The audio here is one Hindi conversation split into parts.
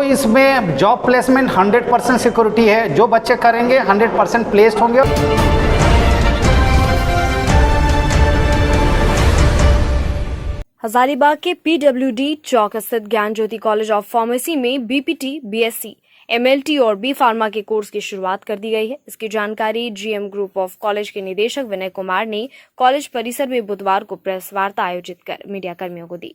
तो इसमें जॉब प्लेसमेंट 100% सिक्योरिटी है। जो बच्चे करेंगे 100% प्लेस्ड होंगे। हजारीबाग के PWD चौक स्थित ज्ञान ज्योति कॉलेज ऑफ फार्मेसी में BPT, BSc, MLT और B फार्मा के कोर्स की शुरुआत कर दी गई है। इसकी जानकारी GM ग्रुप ऑफ कॉलेज के निदेशक विनय कुमार ने कॉलेज परिसर में बुधवार को प्रेस वार्ता आयोजित कर मीडिया कर्मियों को दी।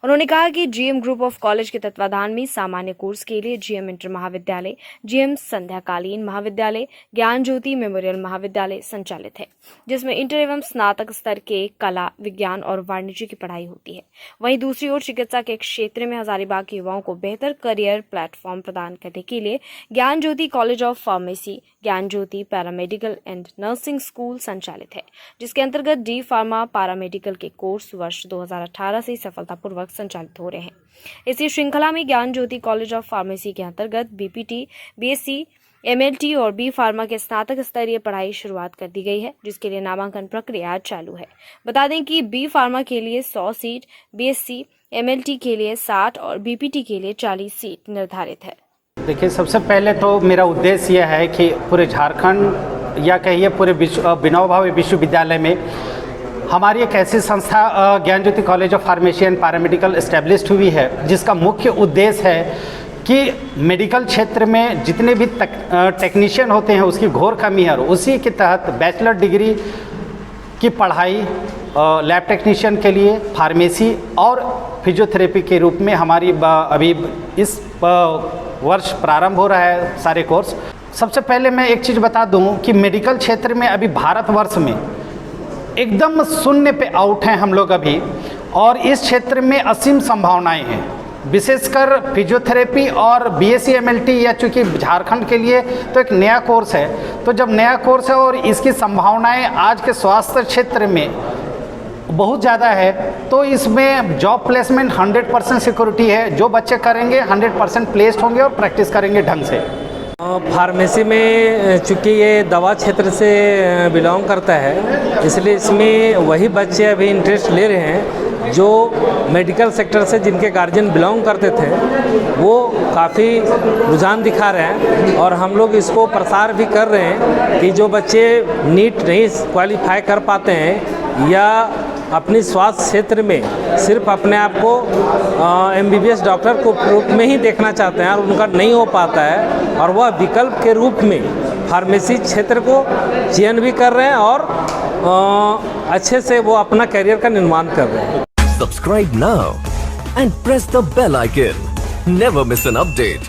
उन्होंने कहा कि GM ग्रुप ऑफ कॉलेज के तत्वाधान में सामान्य कोर्स के लिए GM इंटर महाविद्यालय, GM संध्याकालीन महाविद्यालय, ज्ञान ज्योति मेमोरियल महाविद्यालय संचालित है, जिसमें इंटर एवं स्नातक स्तर के कला, विज्ञान और वाणिज्य की पढ़ाई होती है। वहीं दूसरी ओर चिकित्सा के क्षेत्र में हजारीबाग के युवाओं को बेहतर करियर प्लेटफॉर्म प्रदान करने के लिए ज्ञान ज्योति कॉलेज ऑफ फार्मेसी, ज्ञान ज्योति पैरामेडिकल एंड नर्सिंग स्कूल संचालित है, जिसके अंतर्गत D फार्मा पैरामेडिकल के कोर्स वर्ष 2018 से सफलतापूर्वक संचालित हो रहे हैं। इसी श्रृंखला में ज्ञान ज्योति कॉलेज ऑफ फार्मेसी के अंतर्गत BPT, BSc, MLT और B फार्मा के स्नातक स्तरीय पढ़ाई शुरुआत कर दी गई है, जिसके लिए नामांकन प्रक्रिया चालू है। बता दें कि B फार्मा के लिए 100 सीट, BSc, MLT के लिए 60 और BPT के लिए 40 सीट निर्धारित है। देखिए, सबसे पहले तो मेरा उद्देश्य यह है कि पूरे झारखंड या कहिए पूरे विनोबा भावे विश्वविद्यालय में हमारी एक ऐसी संस्था Gyan Jyoti college of pharmacy and paramedical established हुई है, जिसका मुख्य उद्देश्य है कि मेडिकल क्षेत्र में जितने भी टेक्नीशियन होते हैं उसकी घोर कमी है, और उसी के तहत बैचलर डिग्री की पढ़ाई लैब टेक्नीशियन के लिए, फार्मेसी और फिजियोथेरेपी के रूप में हमारी अभी इस वर्ष प्रारंभ हो रहा है सारे कोर्स। सबसे पहले मैं एक चीज़ बता दूं कि मेडिकल क्षेत्र में अभी भारतवर्ष में एकदम शून्य पे आउट हैं हम लोग अभी, और इस क्षेत्र में असीम संभावनाएं हैं, विशेषकर फिजियोथेरेपी और BSc MLT। या चूँकि झारखंड के लिए तो एक नया कोर्स है, तो जब नया कोर्स है और इसकी संभावनाएं आज के स्वास्थ्य क्षेत्र में बहुत ज़्यादा है, तो इसमें जॉब प्लेसमेंट 100% सिक्योरिटी है। जो बच्चे करेंगे 100% प्लेस्ड होंगे और प्रैक्टिस करेंगे ढंग से। फार्मेसी में चूँकि ये दवा क्षेत्र से बिलोंग करता है, इसलिए इसमें वही बच्चे अभी इंटरेस्ट ले रहे हैं जो मेडिकल सेक्टर से जिनके गार्जियन बिलोंग करते थे, वो काफ़ी रुझान दिखा रहे हैं। और हम लोग इसको प्रसार भी कर रहे हैं कि जो बच्चे नीट नहीं क्वालिफाई कर पाते हैं या अपनी स्वास्थ्य क्षेत्र में सिर्फ अपने आप को MBBS डॉक्टर को रूप में ही देखना चाहते हैं और उनका नहीं हो पाता है, और वह विकल्प के रूप में फार्मेसी क्षेत्र को चयन भी कर रहे हैं और अच्छे से वो अपना करियर का निर्माण कर रहे हैं। Subscribe now and press the bell icon. Never miss an update.